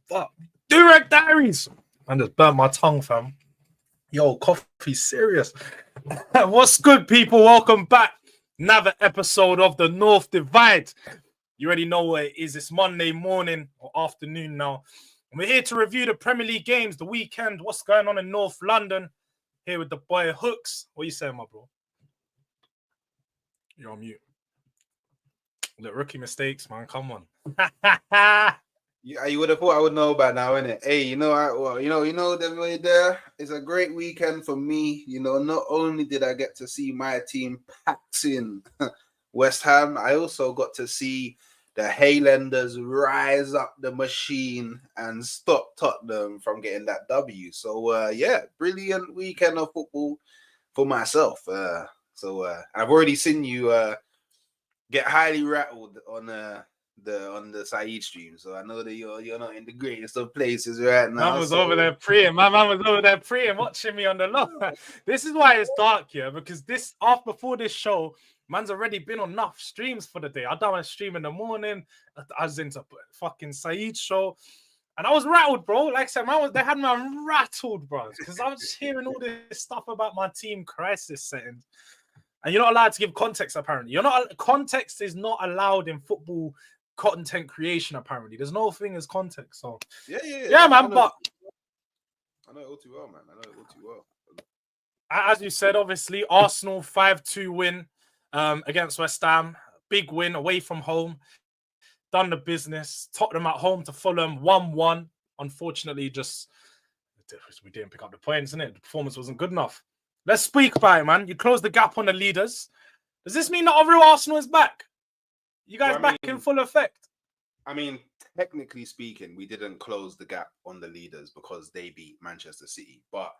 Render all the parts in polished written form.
Fuck. Durag Diaries. I just burnt my tongue, fam. Yo, coffee serious. What's good, people? Welcome back. Another episode of the North Divide. You already know what it is. It's Monday morning or afternoon now. And we're here to review the Premier League games, the weekend, what's going on in North London. Here with the boy Hooks. What you saying, my bro? You're on mute. Look, rookie mistakes, man. Come on. Yeah, you would have thought I would know by now, innit? Hey, there. It's a great weekend for me. You know, not only did I get to see my team packed in West Ham, I also got to see the Highlanders rise up the machine and stop Tottenham from getting that W. So, brilliant weekend of football for myself. I've already seen you get highly rattled on the Saeed stream, so I know that you're not in the greatest of places right now. Man was over there praying. My man was over there praying, watching me on the low. This is why it's dark here, because before this show, man's already been on enough streams for the day. I done a stream in the morning. I was into fucking Saeed's show, and I was rattled, bro. Like I said, they had me rattled, bro, because I was just hearing all this stuff about my team crisis settings. And you're not allowed to give context, apparently. Context is not allowed in football content creation, apparently. There's no thing as context. So yeah, man. But I know it all too well, man. I know it all too well. As you said, obviously, Arsenal 5-2 win against West Ham. Big win away from home. Done the business. Tottenham at home to Fulham 1-1. Unfortunately, we didn't pick up the points, innit? The performance wasn't good enough. Let's speak about it, man. You closed the gap on the leaders. Does this mean that a real Arsenal is back? You guys back in full effect? I mean, technically speaking, we didn't close the gap on the leaders because they beat Manchester City. But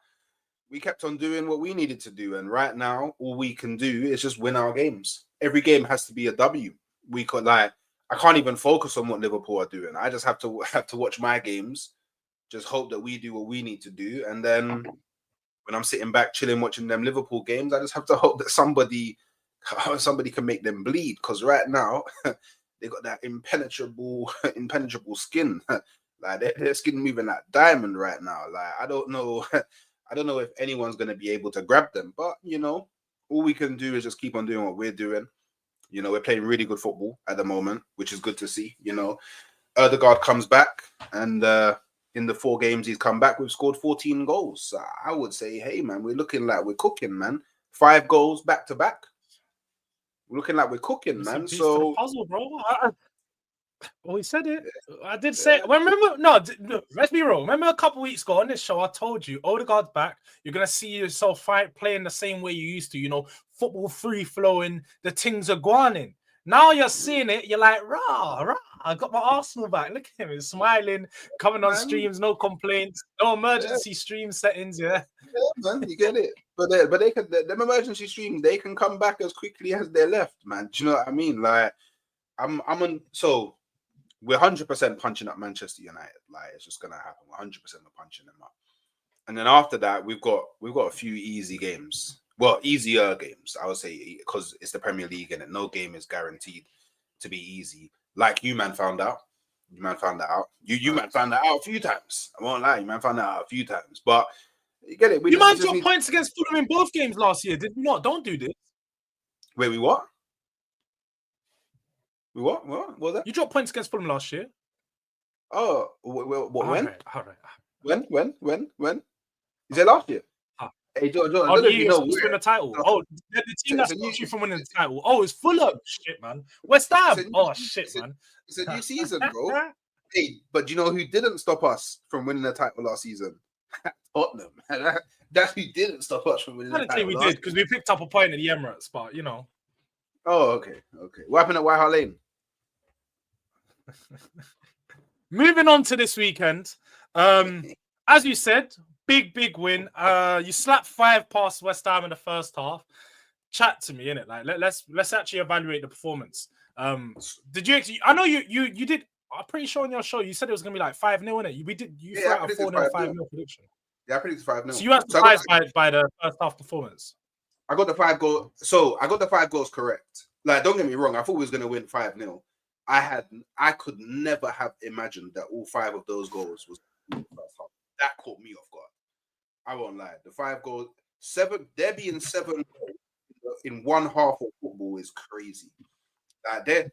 we kept on doing what we needed to do. And right now, all we can do is just win our games. Every game has to be a W. I can't even focus on what Liverpool are doing. I just have to watch my games, just hope that we do what we need to do. And then when I'm sitting back chilling watching them Liverpool games, I just have to hope that somebody can make them bleed, because right now they got that impenetrable skin. Like their skin moving like diamond right now. Like I don't know if anyone's gonna be able to grab them. But all we can do is just keep on doing what we're doing. We're playing really good football at the moment, which is good to see. Ødegaard comes back, and in the 4 games he's come back, we've scored 14 goals. So I would say, hey man, we're looking like we're cooking, man. 5 goals back to back. We're looking like we're cooking, man. So puzzle, bro. He said it. I did say it. Remember? No, let's be real. Remember a couple weeks ago on this show, I told you, Ødegaard's back. You're gonna see yourself playing the same way you used to. Football free flowing. The things are going. Now you're seeing it. You're like, rah. I got my Arsenal back. Look at him. He's smiling, coming on streams, no complaints, no emergency stream settings. Yeah, man, you get it. But they can. Them emergency streams, they can come back as quickly as they're left, man. Do you know what I mean? Like, I'm on. So we're 100% punching up Manchester United. Like, it's just gonna happen. We're 100% punching them up. And then after that, we've got a few easy games. Well, easier games, I would say, because it's the Premier League and no game is guaranteed to be easy. Like you, man, found out. You, man, found that out. You man, found that out a few times. I won't lie. You, man, found that out a few times. But you get it. You man dropped points against Fulham in both games last year. Did you not? Don't do this. Wait, we what? We what? What was that? You dropped points against Fulham last year. Oh, what? When? All right. When? Is it last year? Hey, Jords, I don't know if you know. Win the title. Oh, the team that stopped you from winning the title. Oh, it's Fulham. Shit, man. West Ham. Shit, man. It's a new season, bro. Hey, but do you know who didn't stop us from winning the title last season? Tottenham. That's who didn't stop us from winning the title. We did, because we picked up a point in the Emirates, but Oh, okay. What happened at White Hart Lane? Moving on to this weekend. As you said, big win. You slapped 5 past West Ham in the first half. Chat to me, innit? Like, let's actually evaluate the performance. Did you actually? I know you did. I'm pretty sure on your show you said it was gonna be like 5-0, innit? You threw out a 4-0, 5-0 prediction. Yeah, I predicted 5-0. So you were surprised by the first half performance. I got the 5 goals. So I got the 5 goals correct. Like, don't get me wrong. I thought we was gonna win 5-0. I could never have imagined that all 5 of those goals was in the first half. That caught me off guard. I won't lie. The 5 goals, 7, there being 7 in one half of football is crazy. Like there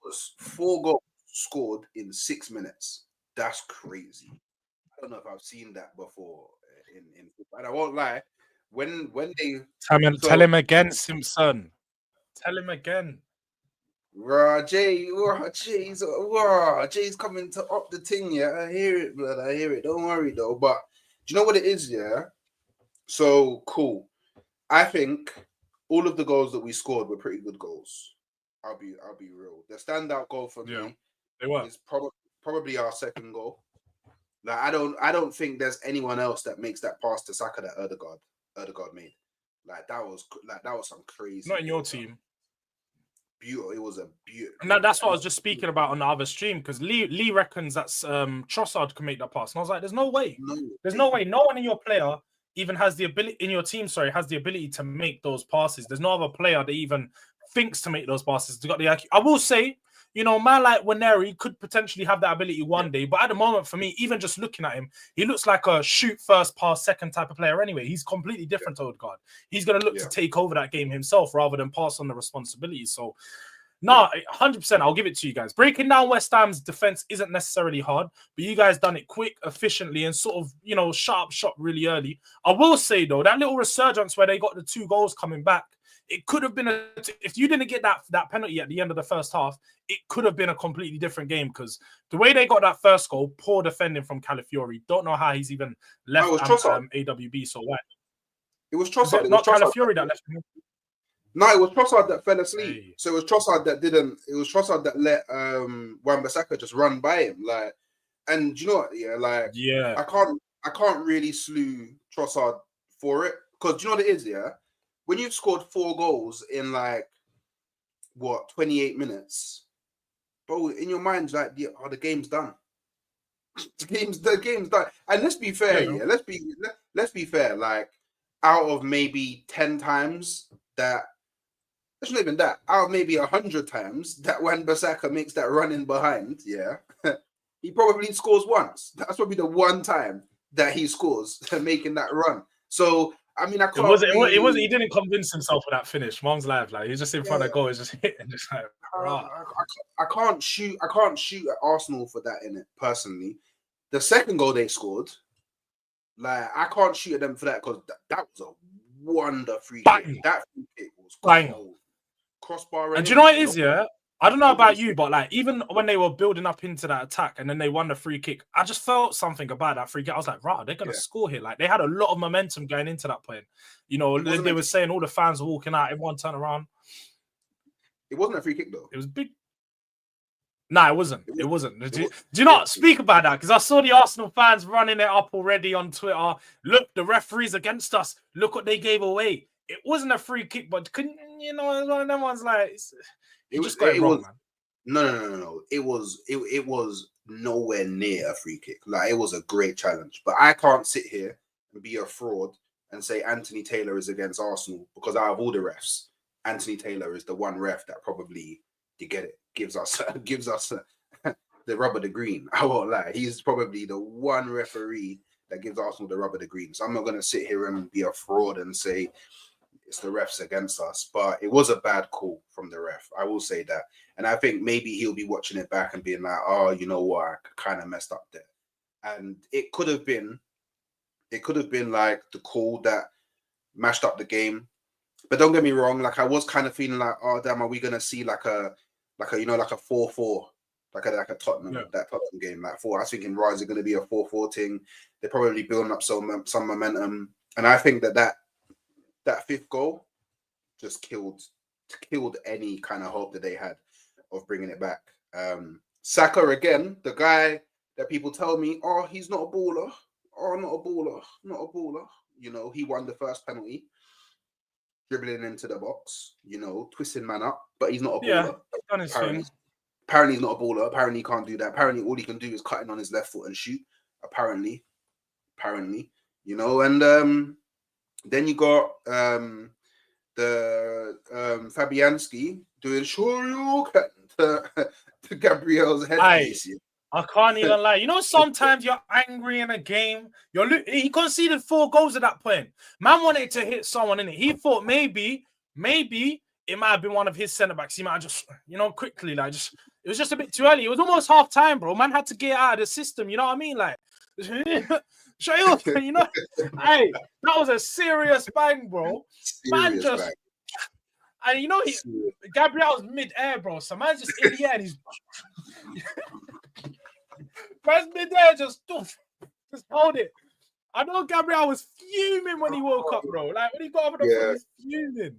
was 4 goals scored in 6 minutes. That's crazy. I don't know if I've seen that before in football. And I won't lie. When they Tell him again, Simpson. Tell him again. Jay's coming to up the thing, yeah. I hear it, blood. I hear it. Don't worry though. But do you know what it is, yeah? So cool. I think all of the goals that we scored were pretty good goals. I'll be real. The standout goal for me is probably our second goal. Like I don't think there's anyone else that makes that pass to Saka that Ødegaard made. Like that was some crazy. Not in your team. Beautiful. It was a beautiful. No, that's what I was just speaking about on the other stream, because Lee reckons that's Trossard can make that pass, and I was like, "There's no way. There's no way. No one in your player even has the ability in your team. Sorry, has the ability to make those passes. There's no other player that even thinks to make those passes. They got the IQ. I will say, you know, man like Waneri could potentially have that ability one day, but at the moment, for me, even just looking at him, he looks like a shoot first, pass second type of player. Anyway, he's completely different to Ødegaard. He's going to look to take over that game himself rather than pass on the responsibility. So. No, 100%. I'll give it to you guys. Breaking down West Ham's defense isn't necessarily hard, but you guys done it quick, efficiently, and sort of, you know, sharp shot really early. I will say, though, that little resurgence where they got the 2 goals coming back, it could have been if you didn't get that penalty at the end of the first half, it could have been a completely different game, because the way they got that first goal, poor defending from Calafiori. Don't know how he's even left AWB so wide. It was Trossard. Not Calafiori that left him. No, it was Trossard that fell asleep. Hey. So it was Trossard that didn't. It was Trossard that let Wan-Bissaka just run by him. Like, and do you know what? Yeah, like, I can't really slew Trossard for it, because do you know what it is? Yeah, when you've scored 4 goals in like 28 minutes, bro, in your mind, like, the game's done. the game's done. And let's be fair, yeah. Let's be fair. Like, out of maybe 10 times that. It's not even that. Out of maybe 100 times that Wan-Bissaka makes that run in behind, yeah, he probably scores once. That's probably the one time that he scores making that run. So I mean, I can't. It wasn't. He didn't convince himself with that finish. Mom's live, like he's just in front of goal, he's just hitting, just like. I can't shoot at Arsenal for that in it personally. The second goal they scored, like I can't shoot at them for that, because that was a wonder free kick. That free kick was cold. Crossbar. And do you know what it is, yeah? I don't know about you, but like even when they were building up into that attack and then they won the free kick, I just felt something about that free kick. I was like, right, they're gonna score here. Like they had a lot of momentum going into that point. You know, they were saying all the fans were walking out, everyone turned around. It wasn't a free kick though. It was big. No, it wasn't. It wasn't. Do you not speak about that? Because I saw the Arsenal fans running it up already on Twitter. Look, the referee's against us. Look what they gave away. It wasn't a free kick, but couldn't, you know, one of them ones like you just got it wrong, man. No. It was nowhere near a free kick. Like it was a great challenge. But I can't sit here and be a fraud and say Anthony Taylor is against Arsenal, because out of all the refs, Anthony Taylor is the one ref that probably, you get it, gives us the rubber the green. I won't lie. He's probably the one referee that gives Arsenal the rubber the green. So I'm not going to sit here and be a fraud and say it's the refs against us, but it was a bad call from the ref. I will say that. And I think maybe he'll be watching it back and being like, oh, you know what, I kind of messed up there. And it could have been like the call that mashed up the game. But don't get me wrong, like I was kind of feeling like, oh damn, are we gonna see like a 4-4, like a Tottenham, that Tottenham game, like 4. I was thinking, right, is it gonna be a 4-4 thing? They're probably building up some momentum. And I think that 5th goal just killed any kind of hope that they had of bringing it back. Saka again, the guy that people tell me, oh, he's not a baller. Oh, not a baller. You know, he won the first penalty, dribbling into the box, you know, twisting man up, but he's not a baller. Apparently he's not a baller. Apparently he can't do that. Apparently all he can do is cutting on his left foot and shoot. Apparently, you know, and then you got the Fabianski doing Shoryuken to, to Gabriel's headpiece. I can't even lie. You know, sometimes you're angry in a game. He conceded 4 goals at that point. Man wanted to hit someone in it. He thought maybe it might have been one of his centre backs. He might have just, quickly, like, it was just a bit too early. It was almost half time, bro. Man had to get out of the system. You know what I mean? Like, shut up, Hey, that was a serious bang, bro. Man just, bang. and Gabriel's mid-air, bro. So man's just in the air and he's man's mid-air, just hold it. I know Gabriel was fuming when he woke up, bro. Like when he got over the phone, he was fuming.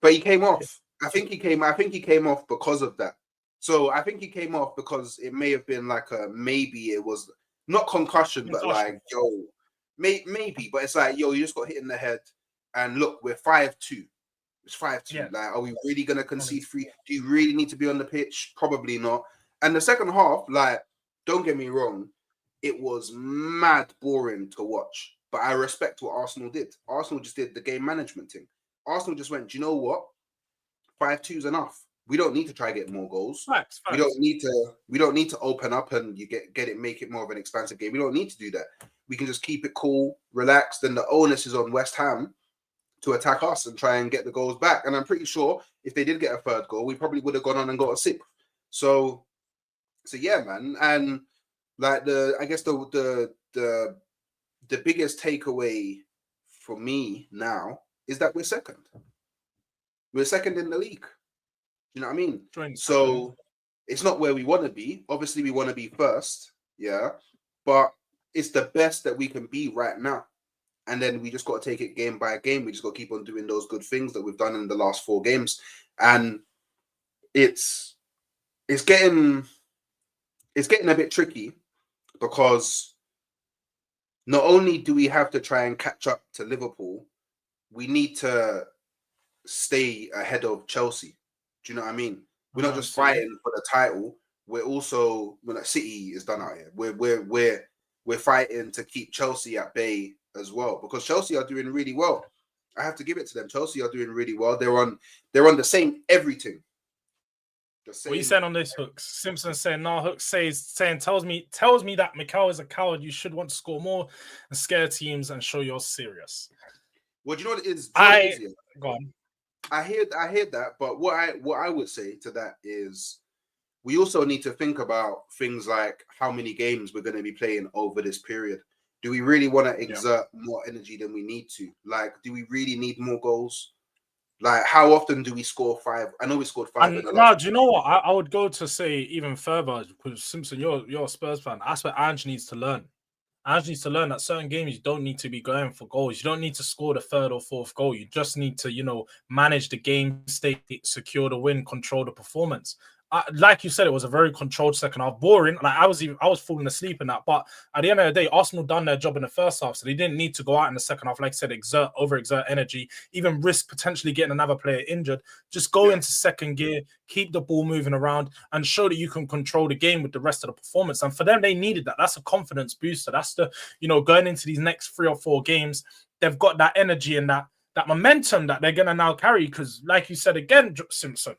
But he came off. I think he came off because of that. So I think he came off because it may have been like maybe it was not concussion, but like, maybe. But it's like, you just got hit in the head. And look, we're 5-2. It's 5-2. Yeah. Like, are we really going to concede 3? Do you really need to be on the pitch? Probably not. And the second half, like, don't get me wrong, it was mad boring to watch. But I respect what Arsenal did. Arsenal just did the game management thing. Arsenal just went, do you know what? 5-2 is enough. We don't need to try to get more goals. Facts. We don't need to open up and make it more of an expansive game. We don't need to do that. We can just keep it cool, relaxed, and the onus is on West Ham to attack us and try and get the goals back. And I'm pretty sure if they did get a third goal, we probably would have gone on and got a 6th. So yeah, man. And like I guess the biggest takeaway for me now is that we're second. We're second in the league. You know what I mean? So it's not where we want to be. Obviously, we want to be first, yeah. But it's the best that we can be right now. And then we just got to take it game by game. We just got to keep on doing those good things that we've done in the last 4 games. And it's getting a bit tricky because not only do we have to try and catch up to Liverpool, we need to stay ahead of Chelsea. Do you know what I mean? We're not just fighting for the title. We're also, City is done out here. We're fighting to keep Chelsea at bay as well, because Chelsea are doing really well. I have to give it to them. Chelsea are doing really well. They're on the same everything. What are you saying on this, Hooks? Simpson saying, no, Hooks tells me that Mikel is a coward. You should want to score more and scare teams and show you're serious. Well, do you know what it is? Go on. I hear that, but what I would say to that is we also need to think about things like how many games we're going to be playing over this period. Do we really want to exert more energy than we need to? Like, do we really need more goals? Like, how often do we score 5? I know we scored 5 in the last. Do you know what? I would go to say even further, because Simpson, you're a Spurs fan. That's what Ange needs to learn. Ange needs to learn that certain games you don't need to be going for goals. You don't need to score the 3rd or 4th goal. You just need to, manage the game state, secure the win, control the performance. Like you said, it was a very controlled second half. Boring. Like I was falling asleep in that. But at the end of the day, Arsenal done their job in the first half, so they didn't need to go out in the second half. Like I said, overexert energy, even risk potentially getting another player injured. Just go into second gear, keep the ball moving around, and show that you can control the game with the rest of the performance. And for them, they needed that. That's a confidence booster. That's the going into these next 3 or 4 games, they've got that energy and that momentum that they're gonna now carry. Because, like you said again, Simpson.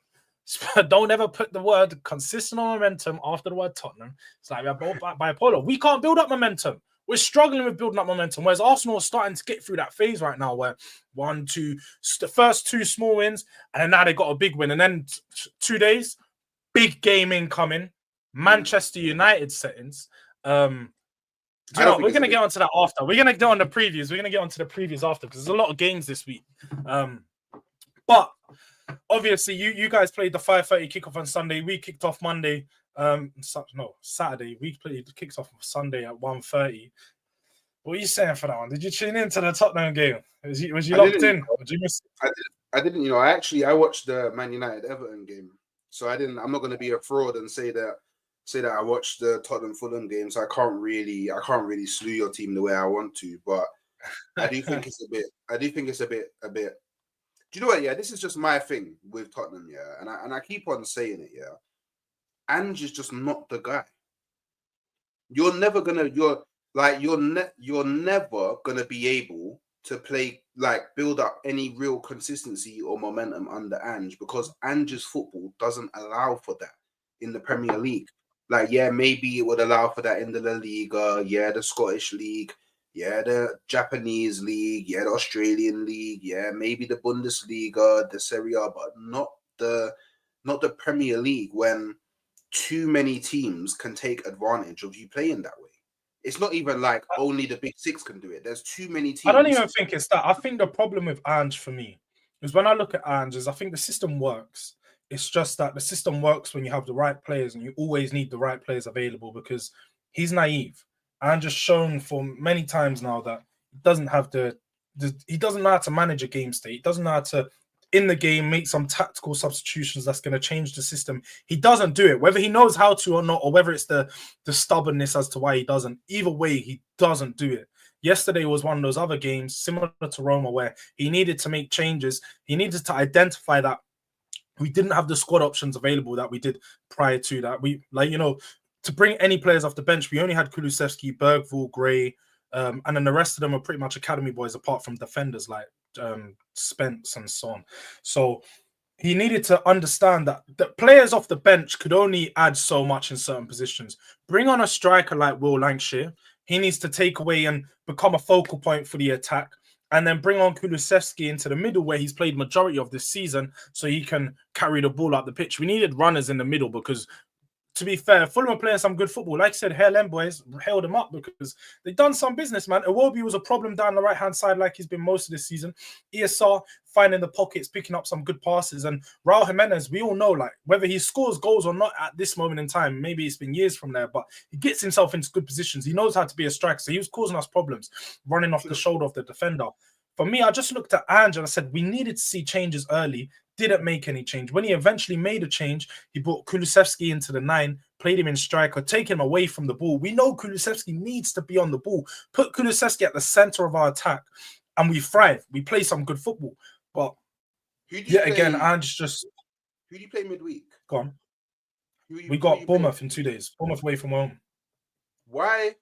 Don't ever put the word consistent on momentum after the word Tottenham. It's like we're both bipolar. We can't build up momentum. We're struggling with building up momentum. Whereas Arsenal are starting to get through that phase right now where 1, 2, the first 2 small wins, and then now they got a big win. And then 2 days, big game incoming. Manchester United settings. We're going to get onto that after. We're going to get on the previews. We're going to get onto the previews after because there's a lot of games this week. But obviously, you guys played the 5:30 kickoff on Sunday. We kicked off Monday. Saturday. We kicked off Sunday at 1:30. What are you saying for that one? Did you tune into the Tottenham game? Was you locked in? Did you miss it? I didn't. I watched the Man United Everton game, so I didn't. I'm not going to be a fraud and say that I watched the Tottenham Fulham game. So I can't really slew your team the way I want to. But I do think it's a bit. Do you know what? Yeah, this is just my thing with Tottenham. Yeah, and I keep on saying it. Yeah, Ange is just not the guy. You're never gonna be able to play build up any real consistency or momentum under Ange because Ange's football doesn't allow for that. in the Premier League. Like, yeah, maybe it would allow for that in the La Liga, yeah, the Scottish League, yeah, the Japanese League, yeah, the Australian League, yeah, maybe the Bundesliga, the Serie A, but not the Premier League when too many teams can take advantage of you playing that way. It's not even like only the big six can do it. There's too many teams. I don't even think it's that. I think the problem with Ange for me is when I look at Ange is I think the system works. It's just that the system works when you have the right players and you always need the right players available because he's naive. Ange has shown for many times now that he doesn't have he doesn't know how to manage a game state. He doesn't know how to in the game make some tactical substitutions that's going to change the system. He doesn't do it, whether he knows how to or not, or whether it's the stubbornness as to why he doesn't. Either way, he doesn't do it. Yesterday was one of those other games similar to Roma where he needed to make changes. He needed to identify that we didn't have the squad options available that we did prior to that. We to bring any players off the bench, we only had Kulusevski, Bergvall, Gray, and then the rest of them are pretty much academy boys apart from defenders like Spence and so on. So he needed to understand that the players off the bench could only add so much in certain positions. Bring on a striker like Will Lancashire. He needs to take away and become a focal point for the attack. And then bring on Kulusevski into the middle where he's played majority of this season so he can carry the ball up the pitch. We needed runners in the middle because, to be fair, Fulham are playing some good football. Like I said, hail them boys, held them up because they've done some business, man. Iwobi was a problem down the right-hand side like he's been most of this season. ESR finding the pockets, picking up some good passes. And Raul Jimenez, we all know, like, whether he scores goals or not at this moment in time, maybe it's been years from there, but he gets himself into good positions. He knows how to be a striker. So he was causing us problems, running off the shoulder of the defender. For me, I just looked at Ange and I said, we needed to see changes early. Didn't make any change. When he eventually made a change, he brought Kulusevski into the 9, played him in striker, take him away from the ball. We know Kulusevski needs to be on the ball. Put Kulusevski at the center of our attack, and we thrive. We play some good football. But again, Ange just... Who do you play midweek? Go on. We got Bournemouth in 2 days. Bournemouth away from home. Why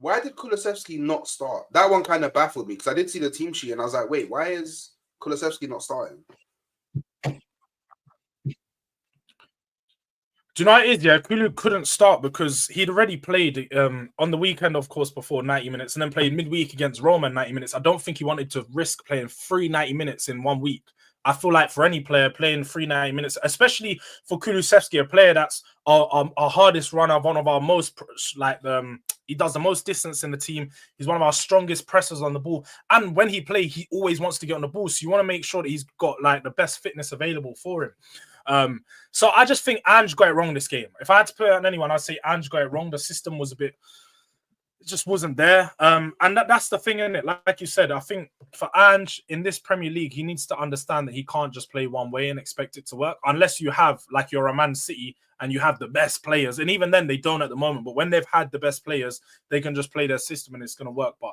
did Kulusevski not start? That one kind of baffled me because I did see the team sheet and I was like, wait, why is Kulusevski not starting? Do you know what it is? Yeah, Kulu couldn't start because he'd already played on the weekend, of course, before 90 minutes and then played midweek against Roma 90 minutes. I don't think he wanted to risk playing 90 minutes in 1 week. I feel like for any player playing 90 minutes, especially for Kulusevski, a player that's our hardest runner, one of our most he does the most distance in the team. He's one of our strongest pressers on the ball, and when he plays, he always wants to get on the ball. So you want to make sure that he's got like the best fitness available for him. So I just think Ange got it wrong this game. If I had to put it on anyone, I'd say Ange got it wrong. The system was it just wasn't there. And that's the thing, isn't it? Like you said, I think for Ange in this Premier League, he needs to understand that he can't just play one way and expect it to work unless you have, like you're a Man City and you have the best players. And even then, they don't at the moment. But when they've had the best players, they can just play their system and it's going to work. But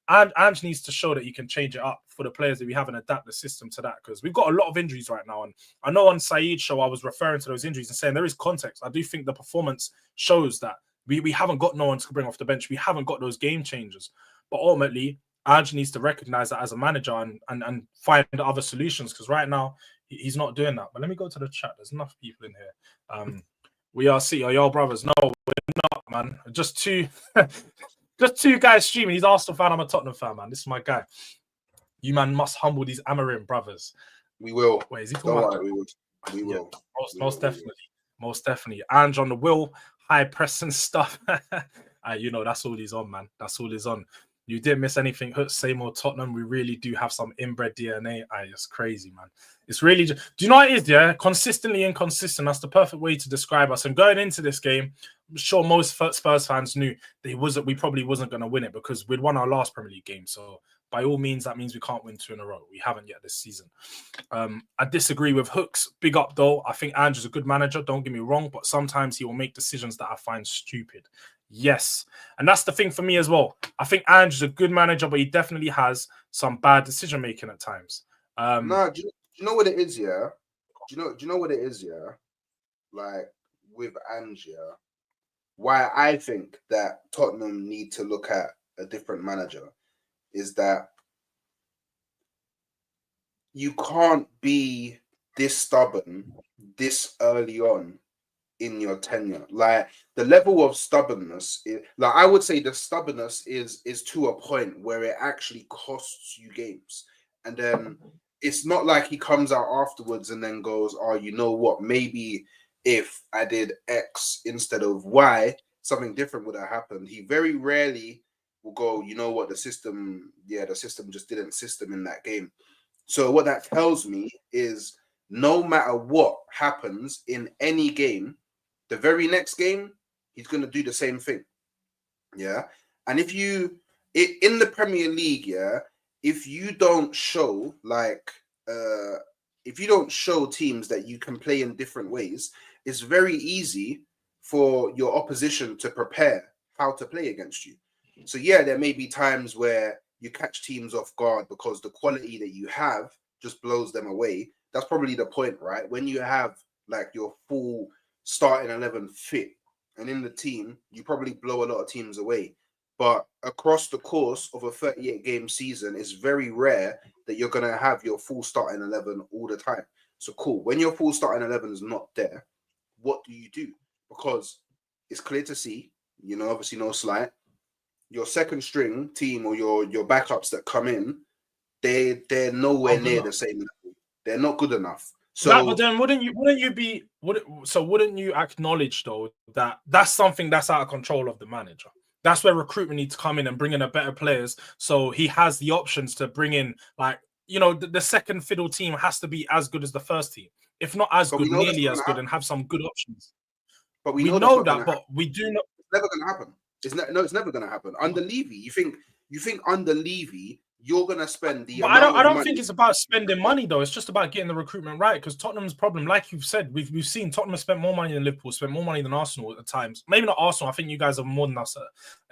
Ange needs to show that he can change it up for the players that we have and adapt the system to that because we've got a lot of injuries right now. And I know on Saeed's show, I was referring to those injuries and saying there is context. I do think the performance shows that we haven't got no one to bring off the bench. We haven't got those game changers. But ultimately, Ange needs to recognize that as a manager and find other solutions because right now, he's not doing that. But let me go to the chat. There's enough people in here. We are City. Are y'all brothers? No, we're not, man. Just two guys streaming. He's Arsenal fan. I'm a Tottenham fan, man. This is my guy. You, man, must humble these Amarim brothers. We will. Wait, is he talking about? We will. Most definitely. Most definitely. Ange on the will. High pressing stuff. That's all he's on, man. That's all he's on. You didn't miss anything. Same old Tottenham. We really do have some inbred DNA. It's crazy, man. It's really do you know what it is? Yeah, consistently inconsistent. That's the perfect way to describe us. And going into this game, I'm sure most Spurs fans knew we probably wasn't going to win it because we'd won our last Premier League game. So by all means, that means we can't win 2 in a row. We haven't yet this season. I disagree with Hooks. Big up, though. I think Ange is a good manager. Don't get me wrong. But sometimes he will make decisions that I find stupid. Yes. And that's the thing for me as well. I think Ange is a good manager, but he definitely has some bad decision-making at times. Do you know what it is, yeah? Do you know what it is, yeah? Like, with Ange, yeah? Why I think that Tottenham need to look at a different manager is that you can't be this stubborn this early on in your tenure. Like the level of stubbornness, like I would say the stubbornness is to a point where it actually costs you games. And then it's not like he comes out afterwards and then goes, oh, you know what, maybe if I did X instead of Y, something different would have happened. He very rarely will go, you know what, the system just didn't system in that game. So what that tells me is no matter what happens in any game, the very next game, he's going to do the same thing. Yeah. And if you, in the Premier League, yeah, if you don't show if you don't show teams that you can play in different ways, it's very easy for your opposition to prepare how to play against you. So yeah, there may be times where you catch teams off guard because the quality that you have just blows them away. That's probably the point, right? When you have like your full starting 11 fit and in the team, you probably blow a lot of teams away. But across the course of a 38 game season, it's very rare that you're going to have your full starting 11 all the time. So cool. When your full starting 11 is not there, what do you do? Because it's clear to see, you know, obviously no slight, your second string team or your backups that come in, they're nowhere near the same level. They're not good enough. So, but then wouldn't you acknowledge though that that's something that's out of control of the manager? That's where recruitment needs to come in and bring in a better players. So he has the options to bring in, like, you know, the second fiddle team has to be as good as the first team, if not as good, nearly as good, and have some good options. But we know that, but we do not. It's never going to happen. It's never going to happen. Under Levy, you think under Levy you're going to spend the. But I don't think it's about spending money though. It's just about getting the recruitment right. Because Tottenham's problem, like you've said, we've seen Tottenham have spent more money than Liverpool, spent more money than Arsenal at times. Maybe not Arsenal. I think you guys have more than us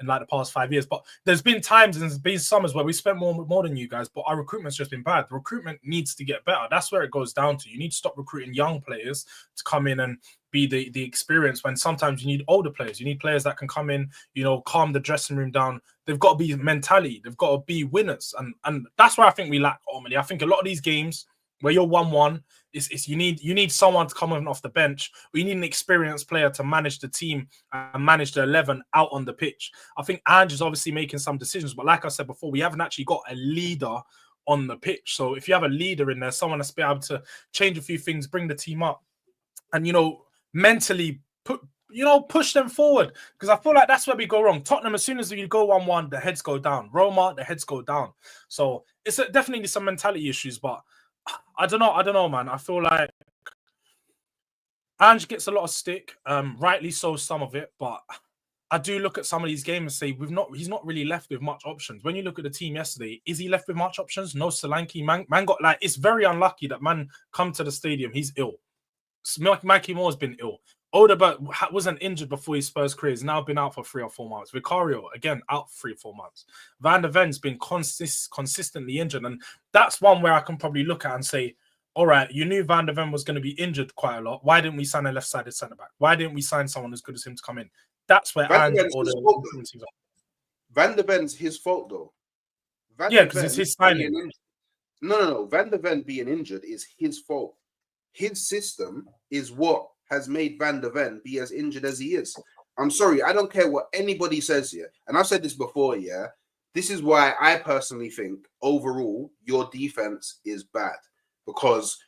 in like the past 5 years. But there's been times and there's been summers where we spent more than you guys. But our recruitment's just been bad. The recruitment needs to get better. That's where it goes down to. You need to stop recruiting young players to come in and be the experience, when sometimes you need older players. You need players that can come in, you know, calm the dressing room down. They've got to be mentality. They've got to be winners. And that's where I think we lack ultimately. I think a lot of these games where you're 1-1, you need someone to come in off the bench, or you need an experienced player to manage the team and manage the 11 out on the pitch. I think Ange is obviously making some decisions, but like I said before, we haven't actually got a leader on the pitch. So if you have a leader in there, someone that's be able to change a few things, bring the team up, and, you know, mentally push them forward, because I feel like that's where we go wrong. Tottenham, as soon as you go 1-1, the heads go down. Roma, the heads go down. So it's definitely some mentality issues, but I don't know, man. I feel like Ange gets a lot of stick, rightly so, some of it, but I do look at some of these games and say he's not really left with much options. When you look at the team yesterday, is he left with much options? No. Solanke, man got, like, it's very unlucky that man come to the stadium, he's ill. Mikey Moore's been ill. Odegaard wasn't injured before his Spurs career. He's now been out for 3 or 4 months. Vicario, again, out for 3 or 4 months. Van der Ven's been consistently injured. And that's one where I can probably look at and say, all right, you knew Van der Ven was going to be injured quite a lot. Why didn't we sign a left-sided centre-back? Why didn't we sign someone as good as him to come in? That's where Van der Ven's his fault, though. Yeah, because it's his signing. No. Van der Ven being injured is his fault. His system is what has made Van der Ven be as injured as he is. I'm sorry, I don't care what anybody says here. And I've said this before, yeah. This is why I personally think overall your defense is bad, because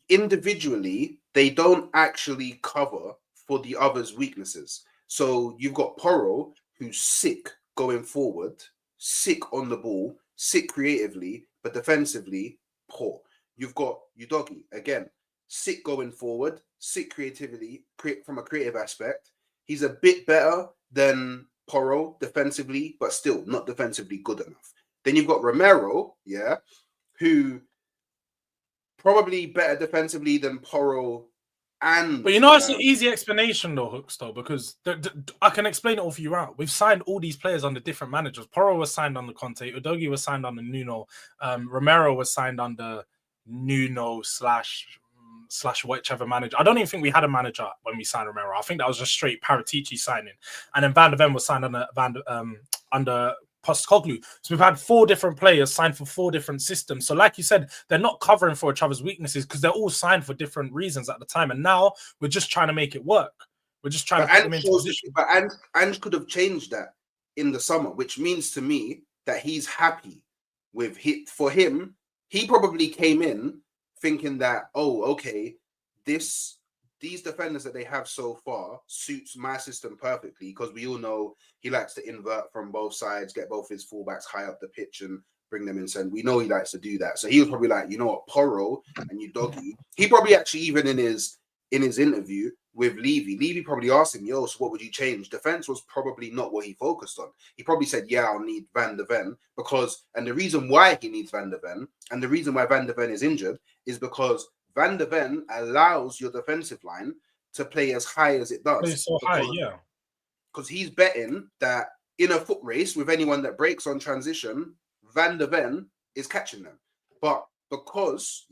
individually they don't actually cover for the other's weaknesses. So you've got Porro, who's sick going forward, sick on the ball, sick creatively, but defensively poor. You've got Udogie, again, sick going forward, sick creativity from a creative aspect. He's a bit better than Porro defensively, but still not defensively good enough. Then you've got Romero, yeah, who probably better defensively than Porro. But you know, it's an easy explanation though, Hooks, though, because I can explain it all for you out. We've signed all these players under different managers. Porro was signed under Conte, Udogie was signed under Nuno, Romero was signed under Nuno slash whichever manager. I don't even think we had a manager when we signed Romero. I think that was just straight Paratici signing. And then Van der Ven was signed under Postecoglou. So we've had 4 different players signed for 4 different systems. So like you said, they're not covering for each other's weaknesses because they're all signed for different reasons at the time. And now we're just trying to make it work. We're just trying to put them into position. But Ange could have changed that in the summer, which means to me that he's happy with it. For him, he probably came in thinking that, oh, okay, these defenders that they have so far suits my system perfectly, because we all know he likes to invert from both sides, get both his fullbacks high up the pitch and bring them in. And we know he likes to do that. So he was probably like, you know what, Porro and you doggy. He probably actually, even in his interview with Levy probably asked him, yo, so what would you change? Defense was probably not what he focused on. He probably said, yeah, I'll need Van de Ven and the reason why he needs Van de Ven and the reason why Van de Ven is injured is because Van de Ven allows your defensive line to play as high as it does. It's so high, yeah. Because he's betting that in a foot race with anyone that breaks on transition, Van de Ven is catching them. But because,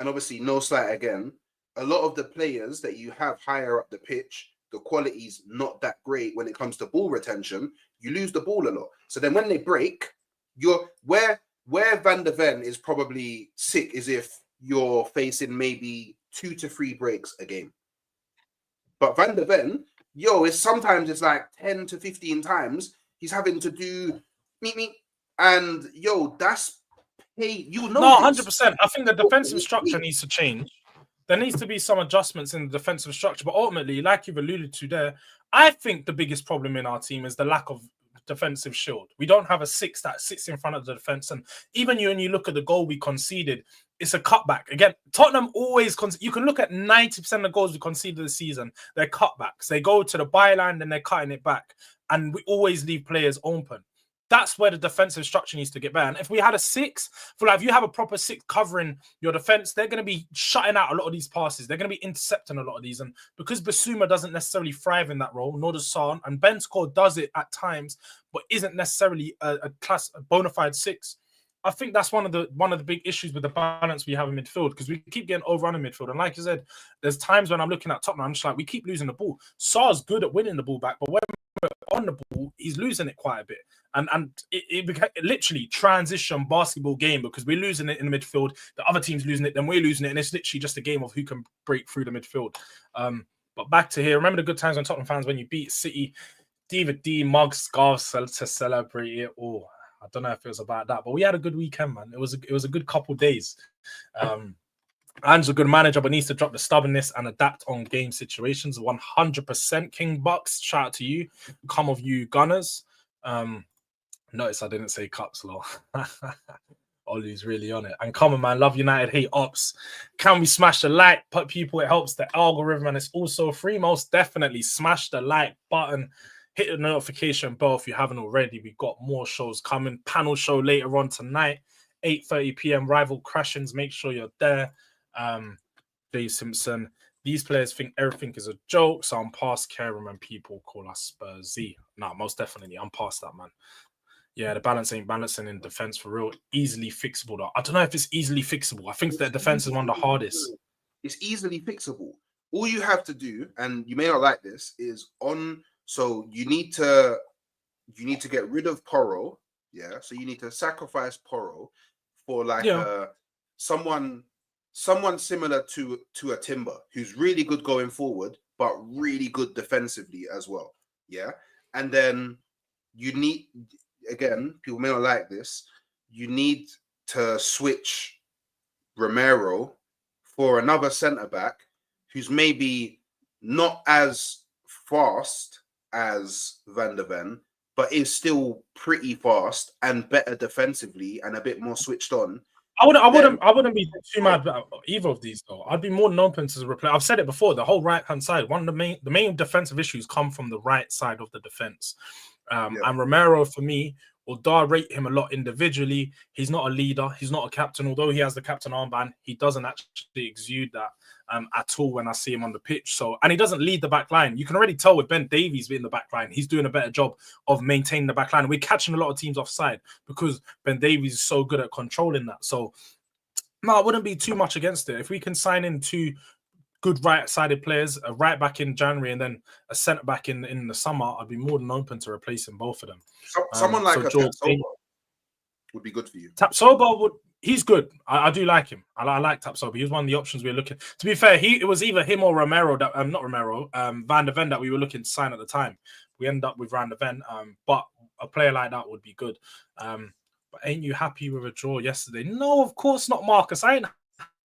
and obviously no slight again, a lot of the players that you have higher up the pitch, the quality's not that great when it comes to ball retention. You lose the ball a lot. So then when they break, where Van de Ven is probably sick is if you're facing maybe 2 to 3 breaks a game. But Van de Ven, sometimes it's like 10 to 15 times he's having to do meet, and that's hey, No, 100%. I think the defensive structure needs to change. There needs to be some adjustments in the defensive structure, but ultimately, like you've alluded to there, I think the biggest problem in our team is the lack of defensive shield. We don't have a 6 that sits in front of the defense, and even when you look at the goal we conceded, it's a cutback. Again, Tottenham always you can look at 90% of the goals we conceded this season, they're cutbacks. They go to the byline, then they're cutting it back, and we always leave players open. That's where the defensive structure needs to get better. And if we had a 6, if you have a proper 6 covering your defense, they're going to be shutting out a lot of these passes. They're going to be intercepting a lot of these. And because Basuma doesn't necessarily thrive in that role, nor does Son, and Ben Score does it at times, but isn't necessarily a bona fide 6. I think that's one of the big issues with the balance we have in midfield, because we keep getting overrun in midfield. And like you said, there's times when I'm looking at Tottenham, I'm just like, we keep losing the ball. Sar's good at winning the ball back, but when we're on the ball, he's losing it quite a bit. And it became literally transition basketball game, because we're losing it in the midfield, the other team's losing it, then we're losing it, and it's literally just a game of who can break through the midfield. But back to here, remember the good times when Tottenham fans, when you beat City, Diva D, mugs, scarves to celebrate it. Oh, I don't know if it was about that, but we had a good weekend, man. It was a good couple days. Ange's a good manager, but needs to drop the stubbornness and adapt on game situations. 100%. King Bucks, shout out to you. Come of you Gunners. Notice I didn't say cups, lol. Ollie's really on it. And come on, man. Love United, hate ops. Can we smash the like? Put people, it helps the algorithm, and it's also free. Most definitely smash the like button. Hit the notification bell if you haven't already. We've got more shows coming. Panel show later on tonight, 8:30 p.m. Rival Crashings. Make sure you're there. Dave Simpson. These players think everything is a joke, so I'm past caring when people call us Spursy. No, most definitely. I'm past that, man. Yeah, the balance ain't balancing in defense for real. Easily fixable, though. I don't know if it's easily fixable. I think that defense is one of the hardest. It's easily fixable. All you have to do, and you may not like this, is so you need to get rid of Porro. Yeah. So you need to sacrifice Porro for someone similar to a Timber, who's really good going forward, but really good defensively as well. Yeah. And then you need, again, people may not like this, you need to switch Romero for another centre-back who's maybe not as fast as Van de Ven, but is still pretty fast and better defensively and a bit more switched on. I wouldn't be too mad about either of these though. I'd be more than open to replay. I've said it before. The whole right-hand side, one of the main defensive issues come from the right side of the defense. And Romero, for me, although I rate him a lot individually, he's not a leader. He's not a captain. Although he has the captain armband, he doesn't actually exude that at all when I see him on the pitch. So, and he doesn't lead the back line. You can already tell with Ben Davies being the back line, he's doing a better job of maintaining the back line. We're catching a lot of teams offside because Ben Davies is so good at controlling that. So, no, I wouldn't be too much against it. If we can sign in 2 good right-sided players, a right back in January and then a centre back in the summer, I'd be more than open to replacing both of them. Someone like so a Jords Tapsoba would be good for you. Tapsoba he's good. I do like him. I like Tapsoba. He was one of the options we were looking. To be fair, it was either him or Romero that not Romero, Van der Ven that we were looking to sign at the time. We ended up with Van der Ven, but a player like that would be good. But ain't you happy with a draw yesterday? No, of course not, Marcus. I ain't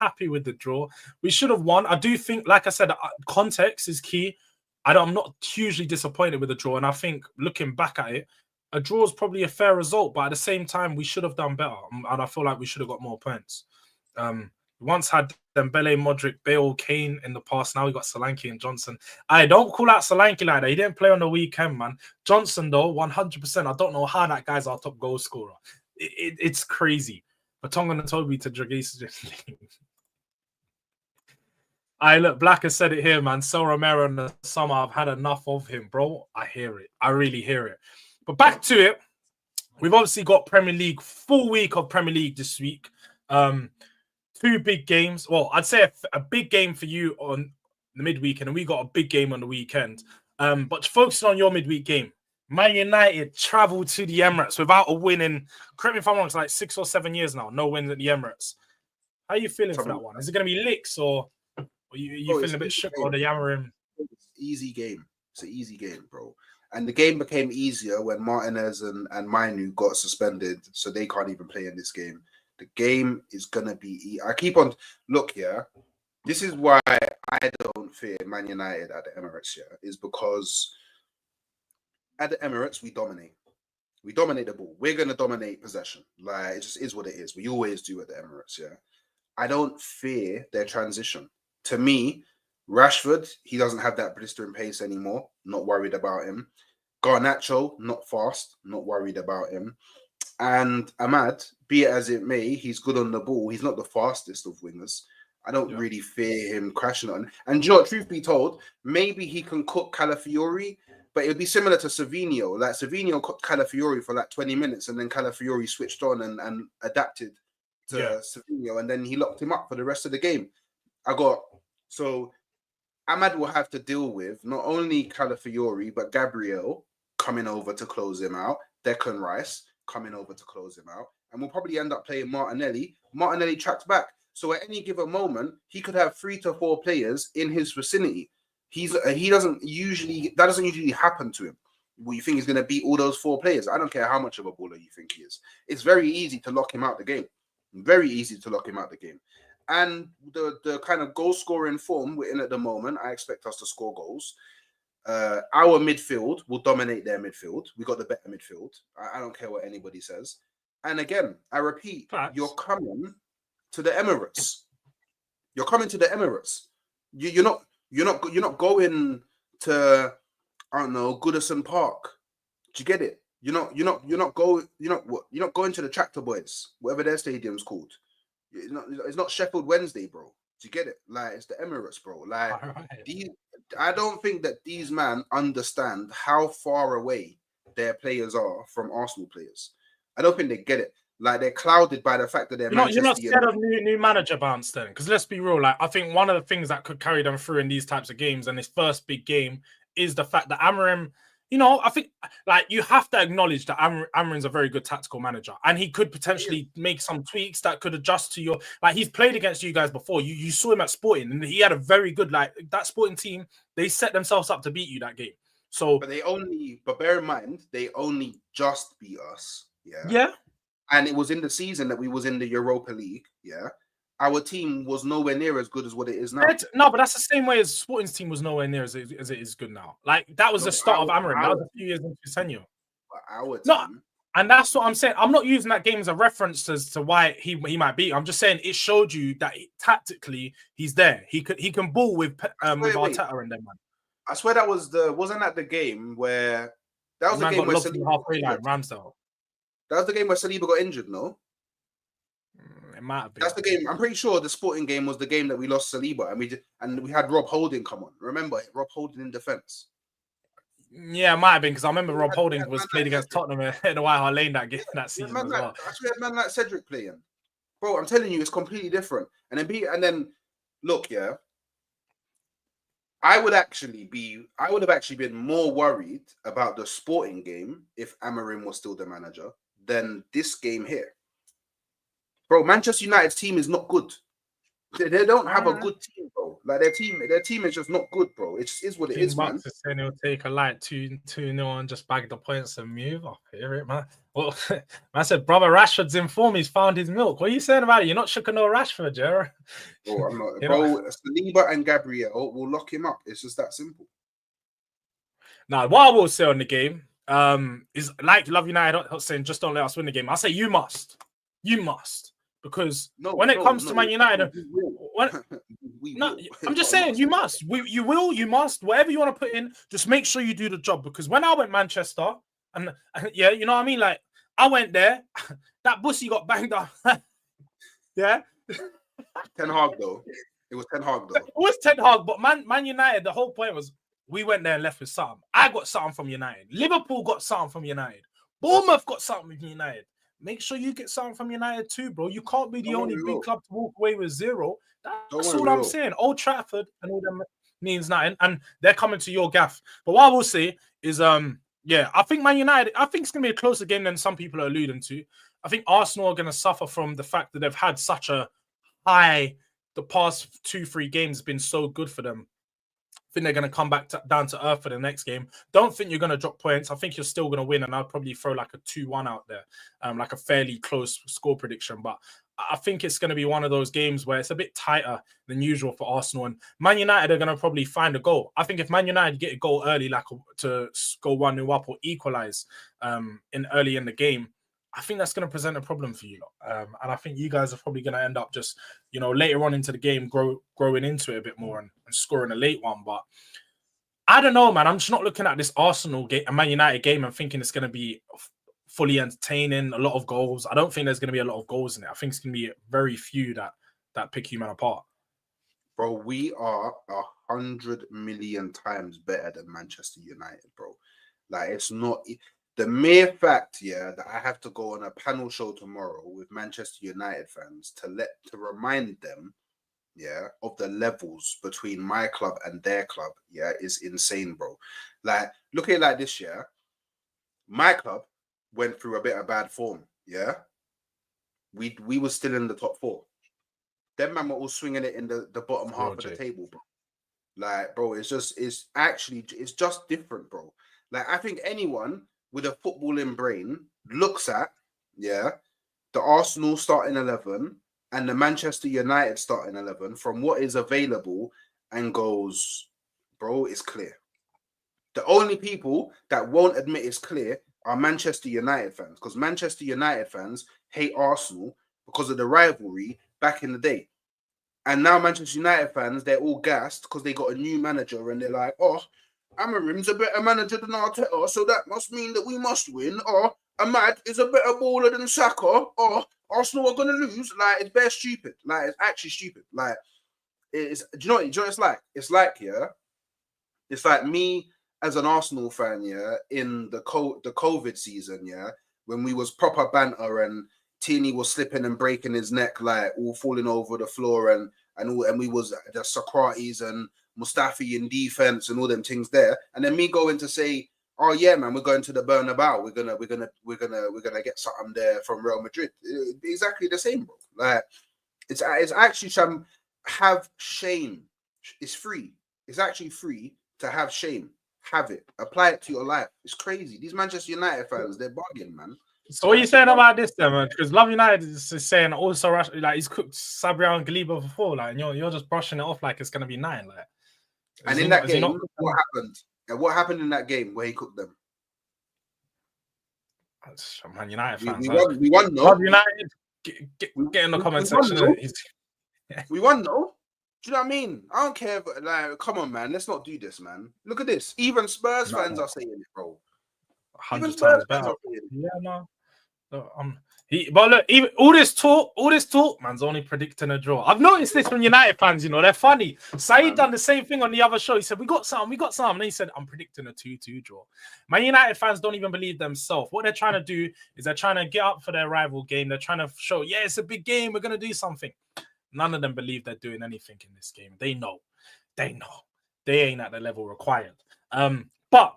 happy with the draw. We should have won. I do think, like I said, context is key. I'm not hugely disappointed with the draw, and I think looking back at it, a draw is probably a fair result, but at the same time, we should have done better, and I feel like we should have got more points. We once had Dembele, Modric, Bale, Kane in the past. Now we got Solanke and Johnson. I don't call out Solanke like that. He didn't play on the weekend, man. Johnson, though, 100%. I don't know how that guy's our top goal scorer. It's crazy. Vertonghen and Toby to Draghi. Look, Black has said it here, man. Sell Romero in the summer. I've had enough of him, bro. I hear it. I really hear it. But back to it. We've obviously got Premier League, full week of Premier League this week. 2 big games. Well, I'd say a big game for you on the midweek, and then we got a big game on the weekend. But focusing on your midweek game, Man United traveled to the Emirates without a win in, correct me if I'm wrong, it's like 6 or 7 years now. No wins at the Emirates. How are you feeling for that one? Is it going to be licks or you feeling a bit shook or the yammering? It's an easy game. It's an easy game, bro. And the game became easier when Martinez and Mainu got suspended, so they can't even play in this game. The game is gonna be. I keep on look here. This is why I don't fear Man United at the Emirates. Here is because at the Emirates we dominate. We dominate the ball. We're gonna dominate possession. Like it just is what it is. We always do at the Emirates. Yeah. I don't fear their transition. To me, Rashford, he doesn't have that blistering pace anymore. Not worried about him. Garnacho, not fast. Not worried about him. And Ahmad, be it as it may, he's good on the ball. He's not the fastest of wingers. I don't really fear him crashing on. And you know, truth be told, maybe he can cook Calafiori, but it would be similar to Savinho. Like Savinho cooked Calafiori for like 20 minutes, and then Calafiori switched on and adapted to Savinho, and then he locked him up for the rest of the game. So Ahmad will have to deal with not only Calafiori, but Gabriel coming over to close him out, Declan Rice coming over to close him out, and we'll probably end up playing Martinelli. Martinelli tracks back. So at any given moment, he could have 3 to 4 players in his vicinity. That doesn't usually happen to him. Well, you think he's going to beat all those 4 players? I don't care how much of a baller you think he is. It's very easy to lock him out the game. Very easy to lock him out the game. And the kind of goal scoring form we're in at the moment, I expect us to score goals. Our midfield will dominate their midfield. We got the better midfield. I don't care what anybody says. And again, I repeat, you're coming to the Emirates. You're coming to the Emirates. You're not going to, I don't know, Goodison Park. Do you get it? You're not going to the Tractor Boys, whatever their stadium's called. It's not Sheffield Wednesday, bro. Do you get it? Like it's the Emirates, bro. Like I don't think that these men understand how far away their players are from Arsenal players. I don't think they get it. Like they're clouded by the fact that they're you're not scared of new manager bounce then, because let's be real. Like I think one of the things that could carry them through in these types of games and this first big game is the fact that Amorim. I think like you have to acknowledge that Amorim's a very good tactical manager, and he could potentially make some tweaks that could adjust to your. Like he's played against you guys before. You saw him at Sporting, and he had a very good that Sporting team. They set themselves up to beat you that game. So, but bear in mind they only just beat us. Yeah. And it was in the season that we was in the Europa League. Yeah. Our team was nowhere near as good as what it is now. No, but that's the same way as Sporting's team was nowhere near as it is good now. Like that was the start of Amorim. That was a few years into his tenure. Our team. And that's what I'm saying. I'm not using that game as a reference as to why he might beat. I'm just saying it showed you that tactically he's there. He can ball with Arteta and them, man. I swear wasn't that the game where that was the game where Saliba halfway line, Ramsdale. That was the game where Saliba got injured, no? It might have been. That's the game. I'm pretty sure the Sporting game was the game that we lost Saliba, and we had Rob Holding come on. Remember Rob Holding in defence? Yeah, it might have been because I remember Rob Holding was played against Tottenham in the White Hart Lane that season as well. Actually, had man like Cedric playing, bro. I'm telling you, it's completely different. And then look, yeah. I would have actually been more worried about the Sporting game if Amorim was still the manager than this game here. Bro, Manchester United's team is not good. They don't have a good team, bro. Like their team is just not good, bro. It just is what it is, man. Bucks is saying he'll take a light 2-0 and just bag the points and move. I hear it, man. Well, man said, brother Rashford's in form. He's found his milk. What are you saying about it? You're not shook no Rashford, Jared. Bro, I'm not. Bro, Saliba and Gabriel will lock him up. It's just that simple. Now, what I will say on the game is like Love United, I'm not saying just don't let us win the game. I say you must. You must. Because when it comes to Man United, I'm just saying you must. You will, you must. Whatever you want to put in, just make sure you do the job. Because when I went Manchester, and yeah, you know what I mean? Like, I went there, that bussy got banged up. Yeah. Ten Hag, though. It was Ten Hag, though. It was Ten Hag, but Man United, the whole point was we went there and left with something. I got something from United. Liverpool got something from United. Bournemouth got something from United. Make sure you get something from United too, bro. You can't be the only big club to walk away with zero. That's all I'm saying. Old Trafford and all them means nothing. And they're coming to your gaff. But what I will say is, yeah, I think Man United, I think it's going to be a closer game than some people are alluding to. I think Arsenal are going to suffer from the fact that they've had such a high, the past 2-3 games been so good for them. I think they're going to come back down to earth for the next game. Don't think you're going to drop points. I think you're still going to win, and I'll probably throw like a 2-1 out there, like a fairly close score prediction. But I think it's going to be one of those games where it's a bit tighter than usual for Arsenal. And Man United are going to probably find a goal. I think if Man United get a goal early, like to go 1-0 up or equalize early in the game, I think that's going to present a problem for you. And I think you guys are probably going to end up just, you know, later on into the game, growing into it a bit more and scoring a late one. But I don't know, man. I'm just not looking at this Arsenal game, a Man United game, and thinking it's going to be fully entertaining, a lot of goals. I don't think there's going to be a lot of goals in it. I think it's going to be very few that pick you man apart. Bro, we are 100 million times better than Manchester United, bro. Like, it's not... The mere fact, yeah, that I have to go on a panel show tomorrow with Manchester United fans to remind them, yeah, of the levels between my club and their club, yeah, is insane, bro. Like, look at it like this, yeah. My club went through a bit of bad form, yeah. We were still in the top 4. Them man were all swinging it in the bottom half of the table, bro. Like, bro, it's just different, bro. Like, I think anyone with a footballing brain looks at, yeah, the Arsenal starting 11 and the Manchester United starting 11 from what is available and goes, bro, it's clear. The only people that won't admit it's clear are Manchester United fans, because Manchester United fans hate Arsenal because of the rivalry back in the day. And now Manchester United fans, they're all gassed because they got a new manager and they're like, oh, Amorim's a better manager than Arteta, so that must mean that we must win. Or Ahmad is a better baller than Saka. Or Arsenal are going to lose. Like, it's very stupid. Like, it's actually stupid. Like, it's... Do you know what it's like? It's like, yeah, it's like me as an Arsenal fan, yeah, in the COVID season, yeah, when we was proper banter and Tierney was slipping and breaking his neck, like all falling over the floor, and we was the Socrates and Mustafi in defense and all them things there, and then me going to say, oh yeah, man, we're going to the Bernabeu, we're gonna get something there from Real Madrid. It'd be exactly the same, bro. Like, it's actually some have shame. It's free. It's actually free to have shame. Have it. Apply it to your life. It's crazy. These Manchester United fans, they're bugging, man. So what are you saying about this then, man? Because Love United is saying also, like, he's cooked Sabria and Galiba before, like, and you're just brushing it off like it's gonna be 9, like. And in that game, what happened? And what happened in that game where he cooked them? Man United fans. We won, no. Love United, get in the comment section. We won, no. Do you know what I mean? I don't care. But, like, come on, man. Let's not do this, man. Look at this. Even Spurs fans are saying it, bro. 100 times better. Yeah, no. But look, even all this talk, man's only predicting a draw. I've noticed this from United fans, you know, they're funny. Saeed done the same thing on the other show. He said, we got something. And he said, I'm predicting a 2-2 draw. Man United fans don't even believe themselves. What they're trying to do is they're trying to get up for their rival game. They're trying to show, yeah, it's a big game. We're going to do something. None of them believe they're doing anything in this game. They know. they ain't at the level required. But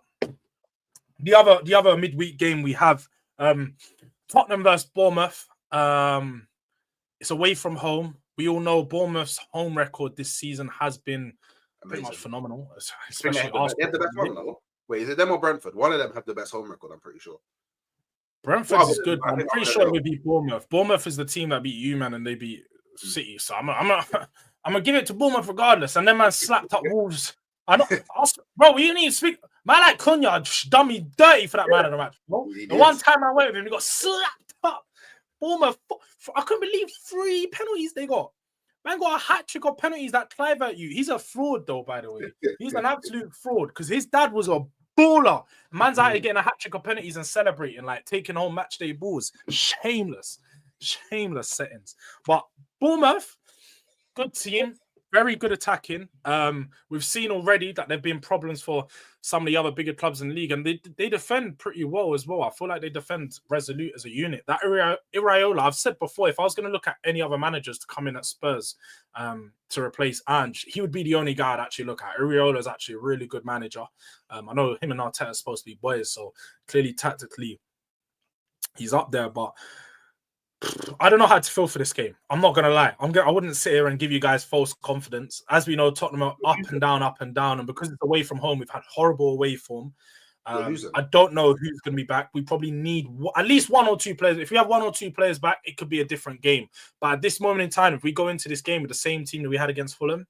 the other midweek game we have Tottenham versus Bournemouth. It's away from home. We all know Bournemouth's home record this season has been pretty much phenomenal, especially Arsenal. They have the best one, though. Wait, is it them or Brentford? One of them have the best home record, I'm pretty sure. Brentford is good. I'm pretty sure we beat Bournemouth. Bournemouth is the team that beat you, man, and they beat City. So I'm gonna give it to Bournemouth regardless. And then man slapped up Wolves. I know, bro. We didn't even speak. Man, like Cunha done me dirty for that man of the match, bro. The one time I went with him, he got slapped up. Bournemouth. I couldn't believe 3 penalties they got. Man got a hat trick of penalties that Clive at you. He's a fraud, though, by the way. He's an absolute fraud because his dad was a baller. Man's out here getting a hat trick of penalties and celebrating, like taking home match day balls. Shameless settings. But Bournemouth, good team, very good attacking. We've seen already that there've been problems for some of the other bigger clubs in the league, and they defend pretty well as well. I feel like they defend resolute as a unit. That Iraola, I've said before, if I was going to look at any other managers to come in at Spurs to replace Ange, he would be the only guy I'd actually look at. Iraola is actually a really good manager. I know him and Arteta are supposed to be boys, so clearly tactically he's up there, but I don't know how to feel for this game. I'm not going to lie. I wouldn't sit here and give you guys false confidence. As we know, Tottenham are up and down. And because it's away from home, we've had horrible away form. I don't know who's going to be back. We probably need at least 1 or 2 players. If we have 1 or 2 players back, it could be a different game. But at this moment in time, if we go into this game with the same team that we had against Fulham,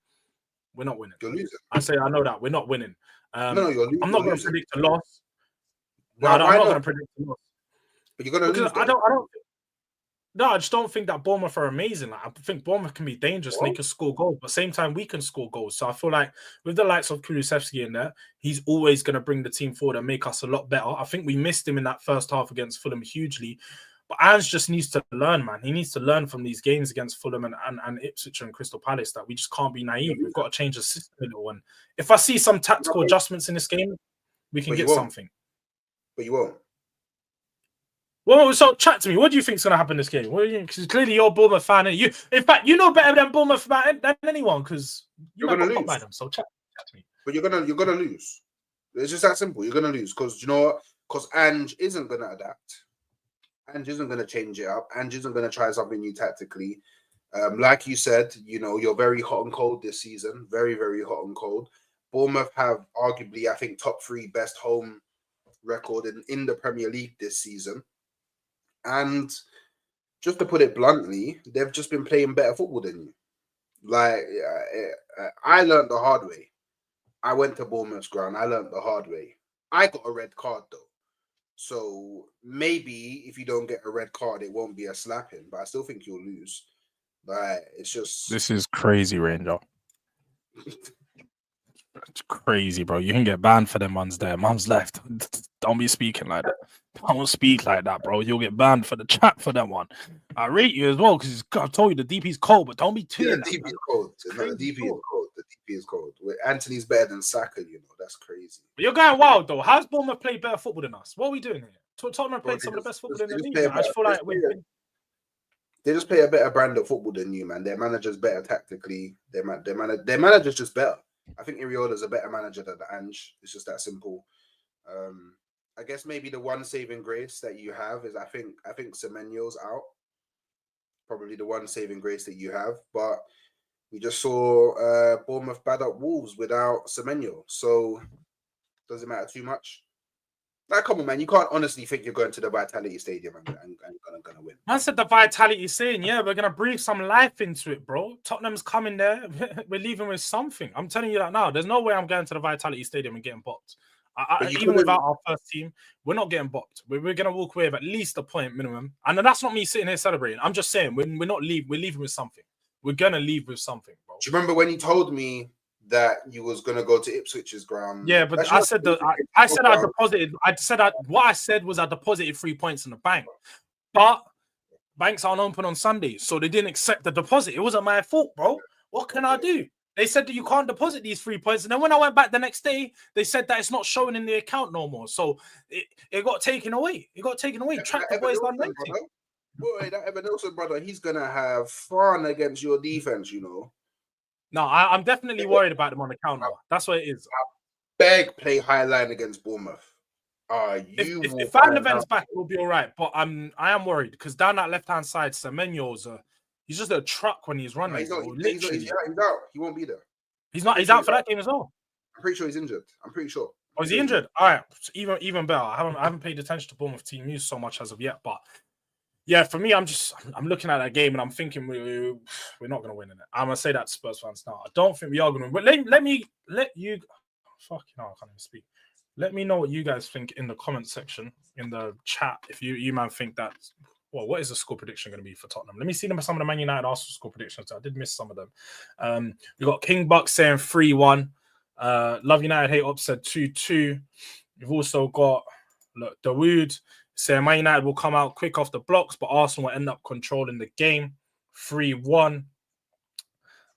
we're not winning. You're losing. I know that. We're not winning. No, you're losing. I'm not going to predict a loss. Well, I'm not going to predict a loss. But you're going to lose. I just don't think that Bournemouth are amazing. Like, I think Bournemouth can be dangerous and they can score goals, but at the same time, we can score goals. So I feel like with the likes of Kulusevski in there, he's always going to bring the team forward and make us a lot better. I think we missed him in that first half against Fulham hugely. But Ange just needs to learn, man. He needs to learn from these games against Fulham and Ipswich and Crystal Palace that we just can't be naive. We've got to change the system a little. And if I see some tactical adjustments in this game, we can get something. But you won't. Well, so chat to me. What do you think is going to happen this game? Because clearly you're a Bournemouth fan. And in fact, you know better than Bournemouth than anyone because you're going to lose by them. So chat to me. But you're gonna lose. It's just that simple. You're going to lose because you know what? Because Ange isn't going to adapt. Ange isn't going to change it up. Ange isn't going to try something new tactically. Like you said, you know, you're very hot and cold this season. Very, very hot and cold. Bournemouth have arguably, I think, top 3 best home record in the Premier League this season. And just to put it bluntly, they've just been playing better football than you. Like, I learned the hard way. I went to Bournemouth's ground. I learned the hard way. I got a red card, though. So maybe if you don't get a red card, it won't be a slapping. But I still think you'll lose. Like, it's just... This is crazy, Ranger. It's crazy, bro. You can get banned for them ones there. Mum's left. Don't be speaking like that. Don't speak like that, bro. You'll get banned for the chat for that one. I rate you as well because I told you the DP's cold, but don't be too. Yeah, the DP is cold. The DP is cold. The DP is cold. Anthony's better than Saka, you know. That's crazy. But you're going wild, though. How's Bournemouth played better football than us? What are we doing here? Tottenham played some of the best football in the league. I just feel like they just play a better brand of football than you, man. Their manager's better tactically. Their manager's just better. I think Iraola's a better manager than Ange. It's just that simple. I guess maybe the one saving grace that you have is I think Semenyo's out. Probably the one saving grace that you have. But we just saw Bournemouth bad up Wolves without Semenyo. So does it matter too much? Like, come on, man. You can't honestly think you're going to the Vitality Stadium and going to win. Man said the Vitality saying, yeah, we're going to breathe some life into it, bro. Tottenham's coming there. We're leaving with something. I'm telling you that now. There's no way I'm going to the Vitality Stadium and getting bopped. Even without our first team, we're not getting bopped. We're going to walk away with at least a point minimum. And that's not me sitting here celebrating. I'm just saying, we're leaving with something. We're going to leave with something, bro. Do you remember when you told me that you was going to go to Ipswich's ground? Yeah, but I said I deposited. What I said was I deposited 3 points in the bank. But banks aren't open on Sundays, so they didn't accept the deposit. It wasn't my fault, bro. What can I do? They said that you can't deposit these 3 points. And then when I went back the next day, they said that it's not showing in the account no more. So it got taken away. Track the boys done right. Boy, that Evan Nelson brother, he's going to have fun against your defense, you know. No, I'm definitely worried about them on the counter. That's what it is. Beg play high line against Bournemouth. If Van de Ven's back, it'll be all right. But I am worried because down that left hand side, Semenyo's he's just a truck when he's running. He's out. He won't be there. He's not. He's out for that game as well. I'm pretty sure he's injured. I'm pretty sure. Oh, is he injured? All right, even better. I haven't paid attention to Bournemouth team news so much as of yet, but yeah, for me, I'm looking at that game and I'm thinking we're not going to win in it. I'm going to say that to Spurs fans now. I don't think we are going to win. But let you. Fuck, I can't even speak. Let me know what you guys think in the comment section in the chat. If you man think that. Well, what is the score prediction going to be for Tottenham? Let me see some of the Man United Arsenal score predictions. I did miss some of them. We got King Buck saying 3-1. Love United Hate Up said 2-2. You've also got Dawood saying Man United will come out quick off the blocks, but Arsenal will end up controlling the game. 3-1.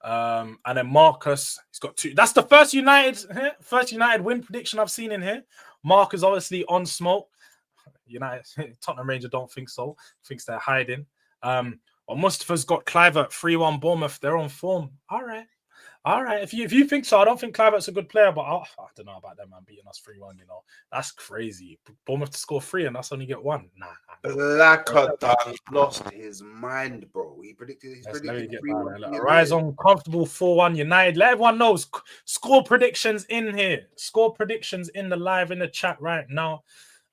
And then Marcus, he's got 2. That's the first United win prediction I've seen in here. Mark is obviously on smoke. United, Tottenham Ranger don't think so. Thinks they're hiding. But Mustafa's got Clivert 3-1 Bournemouth. They're on form. All right. If you think so, I don't think Clivert's a good player, but I don't know about them, man, beating us 3-1, you know. That's crazy. Bournemouth to score 3 and that's only get 1. Nah. Blacker lost his mind, bro. He predicted 3-1. Rise on comfortable 4-1 United. Let everyone know. Score predictions in here. Score predictions in the live in the chat right now.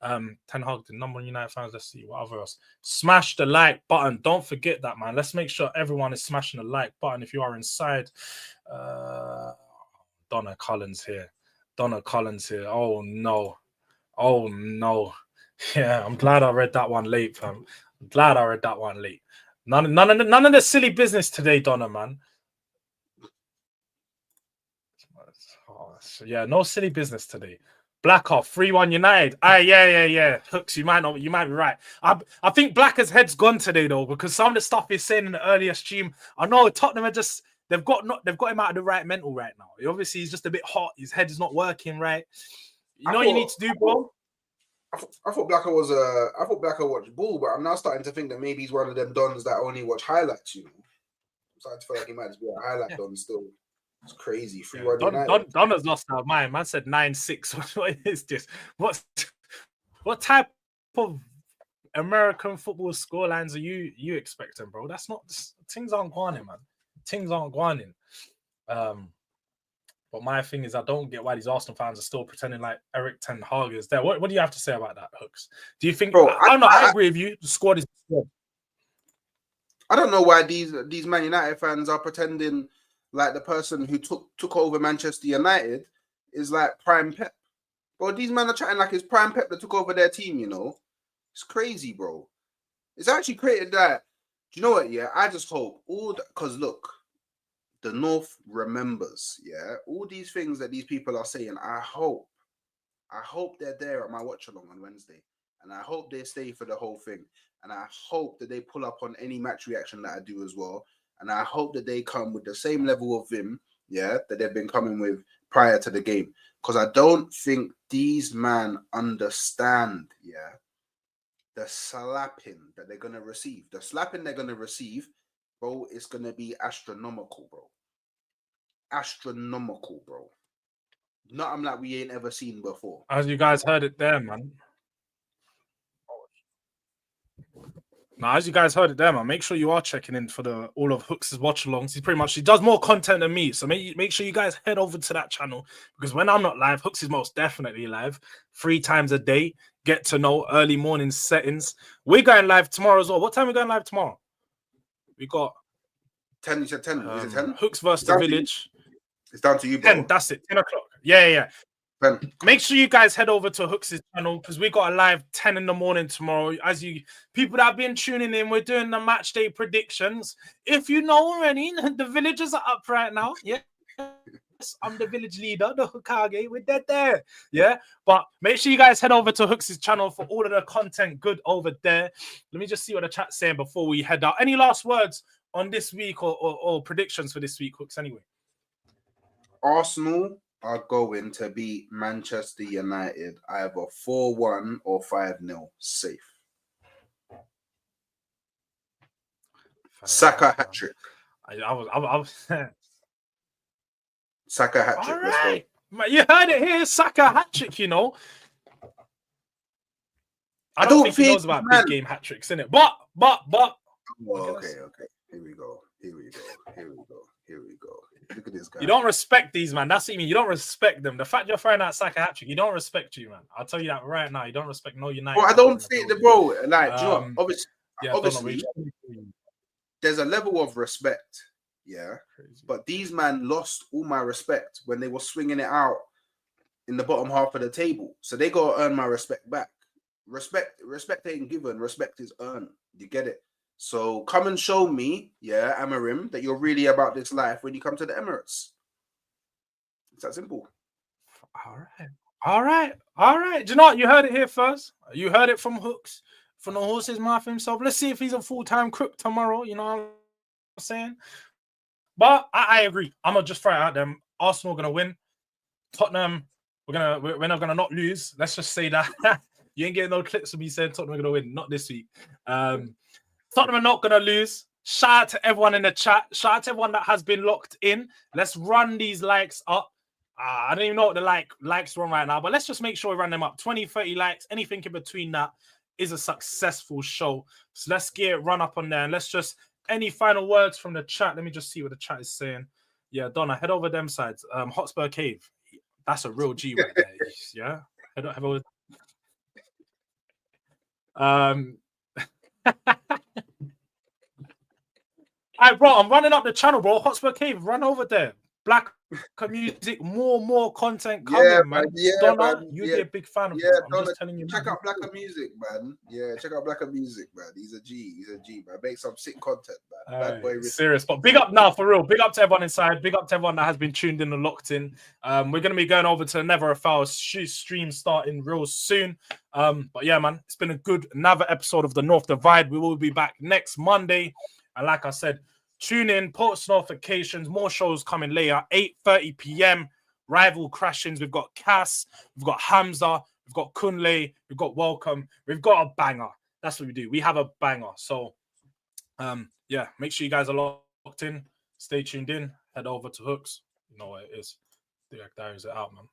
Ten Hag, the number one United fans. Let's see what other else. Smash the like button. Don't forget that, man. Let's make sure everyone is smashing the like button. If you are inside, Donna Collins here. Oh no. Yeah, I'm glad I read that one late, fam. None of the silly business today, Donna, man. Yeah, no silly business today. Black off 3-1 United. Yeah. Hooks, you might be right. I think Blacker's head's gone today though, because some of the stuff he's saying in the earlier stream, I know Tottenham are just they've got him out of the right mental right now. Obviously, he's just a bit hot. His head is not working right. You know what you need to do, bro? I thought Blacker watched ball, but I'm now starting to think that maybe he's one of them dons that only watch highlights. You know, I'm starting to feel like he might just be a highlight don still. It's crazy. 3-1 Donna's lost our mind. Man said 9-6. What is this? What type of American football scorelines are you expecting, bro? That's not things aren't going in, man. Things aren't going in. But my thing is, I don't get why these Arsenal fans are still pretending like Eric Ten Hag is there. What do you have to say about that, Hooks? Do you think? Bro, I don't know. I agree with you. The squad is good. I don't know why these Man United fans are pretending like the person who took over Manchester United is like prime Pep. Bro, these men are chatting like it's prime Pep that took over their team, you know? It's crazy, bro. It's actually created that. Do you know what, yeah? I just hope because look, the North remembers, yeah? All these things that these people are saying, I hope they're there at my watch-along on Wednesday. And I hope they stay for the whole thing. And I hope that they pull up on any match reaction that I do as well. And I hope that they come with the same level of vim, yeah, that they've been coming with prior to the game. Because I don't think these men understand, yeah, the slapping that they're going to receive. The slapping they're going to receive, bro, is going to be astronomical, bro. Astronomical, bro. Nothing like we ain't ever seen before. As you guys heard it there, man. Now, as you guys heard it there, man, make sure you are checking in for all of Hooks' watch-alongs. He does more content than me, so make sure you guys head over to that channel, because when I'm not live, Hooks is most definitely live 3 times a day. Get to know early morning settings. We're going live tomorrow as well. What time are we going live tomorrow? We got 10. You said 10. Is it 10? Hooks versus the Village. It's down to you, bro. 10. That's it. 10 o'clock. Yeah. 10. Make sure you guys head over to Hooks' channel, because we got a live 10 in the morning tomorrow. As you people that have been tuning in, we're doing the match day predictions. If you know already, the Villagers are up right now. Yeah. I'm the village leader, the Hokage. We're dead there. Yeah. But make sure you guys head over to Hooks' channel for all of the content good over there. Let me just see what the chat's saying before we head out. Any last words on this week or predictions for this week, Hooks, anyway? Arsenal are going to beat Manchester United either 4-1 or 5-0 safe. Saka hat-trick. I was Saka hat trick. All Let's go. right. You heard it here. Saka hat trick, you know. I don't think he knows about big game hat tricks, innit? But. Oh, okay. Here we go. Look at this guy. You don't respect these, man. That's what you mean. You don't respect them. The fact you're throwing out Saka hat trick, you don't respect you, man. I'll tell you that right now. You don't respect no United. Well, I don't think the bro. Like, do you know, obviously, there's a level of respect. Yeah, crazy. But these man lost all my respect when they were swinging it out in the bottom half of the table. So they got to earn my respect back. Respect ain't given. Respect is earned. You get it? So come and show me, Amarim, that you're really about this life when you come to the Emirates. It's that simple. All right. Do you know what? You heard it here first. You heard it from Hooks, from the horse's mouth himself. Let's see if he's a full-time crook tomorrow. You know what I'm saying? But I agree. I'm gonna just throw it out there. Arsenal gonna win. Tottenham, we're not gonna not lose. Let's just say that. You ain't getting no clips of me saying Tottenham are gonna win. Not this week. Tottenham are not gonna lose. Shout out to everyone in the chat. Shout out to everyone that has been locked in. Let's run these likes up. I don't even know what the likes run right now, but let's just make sure we run them up. 20, 30 likes, anything in between that is a successful show. So let's get it run up on there. And let's just, any final words from the chat? Let me just see what the chat is saying. Yeah, Donna, head over them sides. Hotspur Cave. That's a real G right there. Yeah. Head over. Alright, bro, I'm running up the channel, bro. Hotspur Cave, run over there. Black music, more content coming, man. Donna, you'd be a big fan of this. I'm Donna, just telling you. Check out Blacker Music, man. Yeah, check out Blacker Music, man. He's a G, man. Make some sick content, man. Bad boy. Serious, but big up now for real. Big up to everyone inside. Big up to everyone that has been tuned in and locked in. We're gonna be going over to Never a Foul stream starting real soon. But yeah, man, it's been another episode of the North Divide. We will be back next Monday, and like I said, tune in, post notifications, more shows coming later, 8:30 p.m. Rival crashings. We've got Cass, we've got Hamza, we've got Kunle, we've got Welcome. We've got a banger. That's what we do. We have a banger. So, yeah, make sure you guys are locked in. Stay tuned in. Head over to Hooks. You know what it is. Durag Diaries are out, man.